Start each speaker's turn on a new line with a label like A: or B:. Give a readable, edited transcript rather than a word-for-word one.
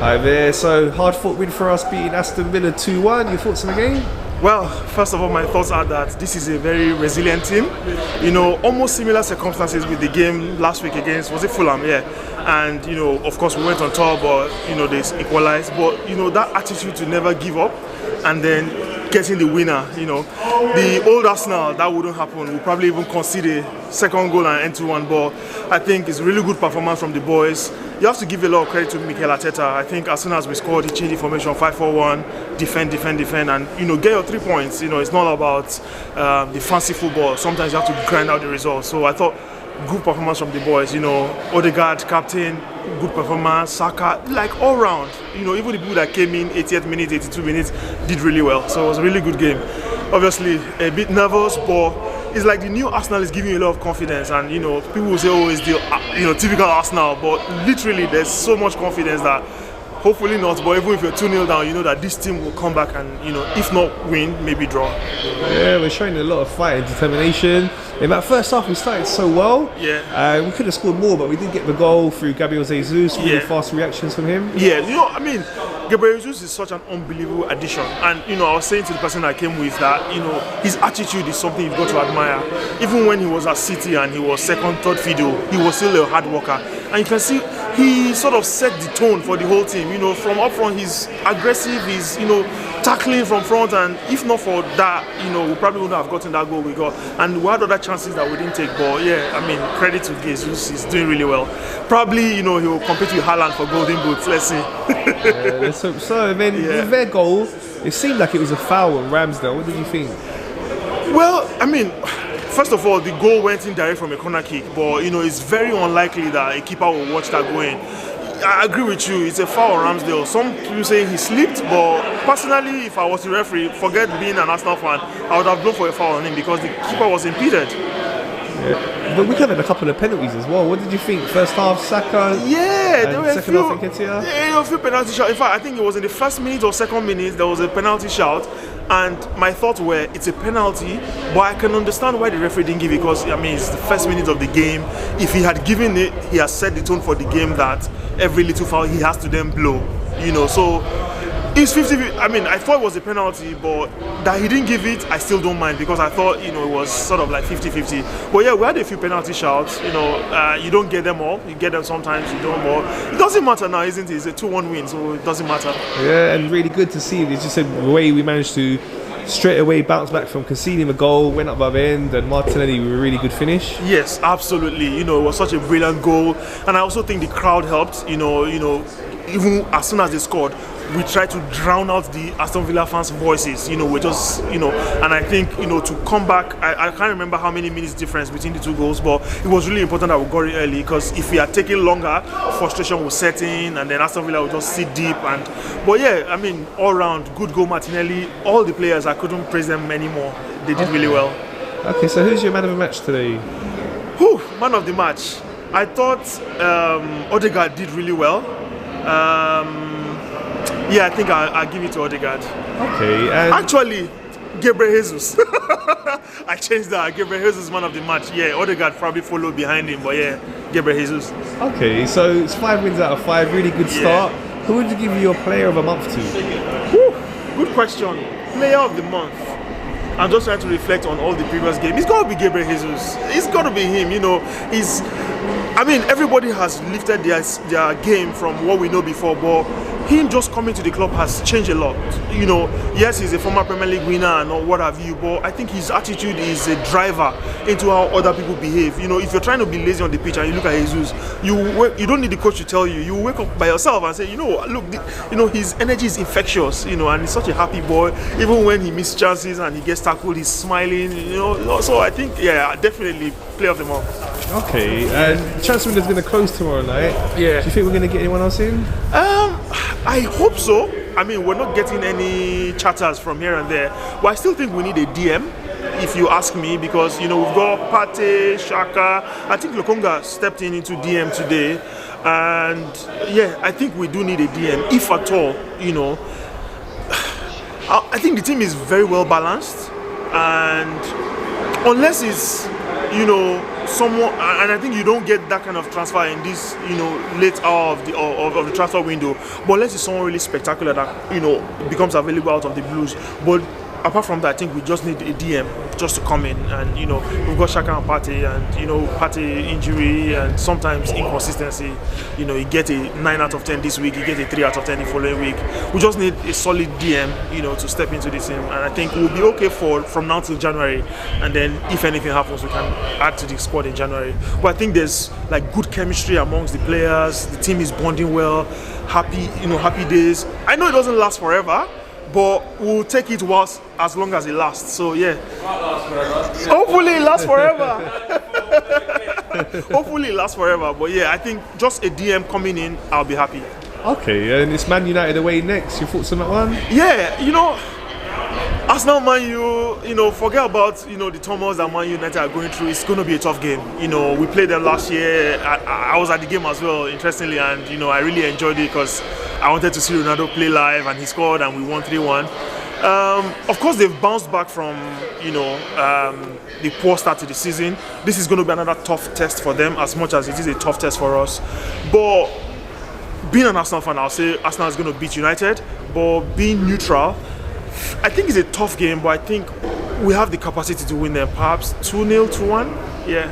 A: Hi there. So hard-fought win for us, beating Aston Villa 2-1. Your thoughts on the game?
B: Well, first of all, my thoughts are that this is a very resilient team. You know, almost similar circumstances with the game last week against, was it Fulham? Yeah. And, you know, of course we went on top, but, you know, they equalized. But, you know, that attitude to never give up and then getting the winner, you know. The old Arsenal, that wouldn't happen. We'll probably even concede a second goal and end 2-1. But I think it's a really good performance from the boys. You have to give a lot of credit to Mikel Arteta. I think as soon as we scored, he changed the formation 5-4-1, defend, and, you know, get your 3 points. You know, it's not about the fancy football. Sometimes you have to grind out the results. So I thought good performance from the boys. You know, Odegaard, captain, good performance. Saka, like all round. You know, even the people that came in 80th minute, 82 minutes did really well. So it was a really good game. Obviously, a bit nervous, but it's like the new Arsenal is giving you a lot of confidence. And, you know, people will say, oh, it's the typical Arsenal. But literally, there's so much confidence that hopefully not, but even if you're 2-0 down, you know that this team will come back and, you know, if not win, maybe draw.
A: Yeah, we're showing a lot of fight and determination. In that first half, we started so well.
B: Yeah.
A: We could have scored more, but we did get the goal through Gabriel Jesus. Really fast reactions from him.
B: Yeah, you know, I mean, Gabriel Jesus is such an unbelievable addition. And, you know, I was saying to the person I came with that, you know, his attitude is something you've got to admire. Even when he was at City and he was second, third fiddle, he was still a hard worker. And you can see he sort of set the tone for the whole team. You know, from up front, he's aggressive, he's, you know, tackling from front, and if not for that, you know, we probably wouldn't have gotten that goal we got. And we had other chances that we didn't take, but yeah, I mean, credit to Jesus, he's doing really well. Probably, you know, he will compete with Haaland for golden boots, let's see.
A: Let's hope so. And then with their goal, it seemed like it was a foul on Ramsdale. What did you think?
B: Well, I mean, first of all, the goal went in direct from a corner kick, but, you know, it's very unlikely that a keeper will watch that go in. I agree with you, it's a foul on Ramsdale. Some people say he slipped, but personally, if I was the referee, forget being an Arsenal fan, I would have blown for a foul on him because the keeper was impeded.
A: Yeah. But we covered a couple of penalties as well. What did you think? First half, Saka?
B: Yeah, there were
A: second half, Nketiah?
B: Yeah, a few penalty shots. In fact, I think it was in the first minute or second minute there was a penalty shout. And my thoughts were, it's a penalty, but I can understand why the referee didn't give it because, I mean, it's the first minute of the game. If he had given it, he has set the tone for the game that every little foul he has to then blow, you know. So it's 50. I mean, I thought it was a penalty, but that he didn't give it, I still don't mind because I thought, you know, it was sort of like 50-50. But yeah, we had a few penalty shouts. You know, you don't get them all. You get them sometimes, you don't more. It doesn't matter now, isn't it? It's a 2-1 win, so it doesn't matter.
A: Yeah, and really good to see. It's just a way we managed to straight away bounce back from conceding a goal, went up by the end, and Martinelli with a really good finish.
B: Yes, absolutely. You know, it was such a brilliant goal, and I also think the crowd helped. You know, even as soon as they scored, we tried to drown out the Aston Villa fans' voices. You know, we just, you know, and I think, you know, to come back, I can't remember how many minutes difference between the two goals, but it was really important that we got it early because if we had taken longer, frustration would set in, and then Aston Villa would just sit deep. But yeah, I mean, all round, good goal, Martinelli. All the players, I couldn't praise them anymore. They did really well.
A: Okay, so who's your man of the match today?
B: Man of the match. I thought Odegaard did really well. Yeah, I think I'll give it to Odegaard.
A: Okay, and
B: actually, Gabriel Jesus. I changed that. Gabriel Jesus, man of the match. Yeah, Odegaard probably followed behind him, but yeah, Gabriel Jesus.
A: Okay, so it's 5 wins out of 5, really good start.
B: Yeah.
A: Who would you give your player of the month to?
B: Good question. Player of the month. I'm just trying to reflect on all the previous games. It's got to be Gabriel Jesus. It's got to be him. You know, I mean, everybody has lifted their game from what we know before, but him just coming to the club has changed a lot. You know, yes, he's a former Premier League winner and what have you, but I think his attitude is a driver into how other people behave. You know, if you're trying to be lazy on the pitch and you look at Jesus, you don't need the coach to tell you. You wake up by yourself and say, you know, look, you know, his energy is infectious. You know, and he's such a happy boy. Even when he misses chances and he gets tackled, he's smiling. You know, so I think, yeah, definitely player of the month.
A: Okay, and transfer window is going to close tomorrow night.
B: Yeah.
A: Do you think we're going to get anyone else in?
B: I hope so. I mean, we're not getting any chatters from here and there, but I still think we need a DM, if you ask me, because, you know, we've got Partey, Xhaka. I think Lokonga stepped into DM today, and yeah, I think we do need a DM, if at all. You know, I think the team is very well balanced, and unless it's someone, and I think you don't get that kind of transfer in this, late hour of the transfer window. But unless it's someone really spectacular that, becomes available out of the blues. But apart from that, I think we just need a DM just to come in, and we've got Shaka and Partey, and Partey injury and sometimes inconsistency. You get a 9 out of 10 this week, you get a 3 out of 10 the following week. We just need a solid DM, to step into the team, and I think we'll be okay from now till January. And then if anything happens, we can add to the squad in January. But I think there's like good chemistry amongst the players. The team is bonding well. Happy days. I know it doesn't last forever, but we'll take it as long as it lasts. So yeah, hopefully it lasts forever. Hopefully it lasts forever. But yeah, I think just a DM coming in, I'll be happy.
A: Okay, and it's Man United away next. Your thoughts on that one?
B: Yeah, Arsenal, Man U, forget about the turmoils that Man United are going through. It's going to be a tough game. We played them last year. I was at the game as well, interestingly, and I really enjoyed it because I wanted to see Ronaldo play live, and he scored, and we won 3-1. Of course, they've bounced back from the poor start to the season. This is going to be another tough test for them, as much as it is a tough test for us. But being an Arsenal fan, I'll say Arsenal is going to beat United. But being neutral, I think it's a tough game, but I think we have the capacity to win them. Perhaps 2-0, 2-1. Yeah.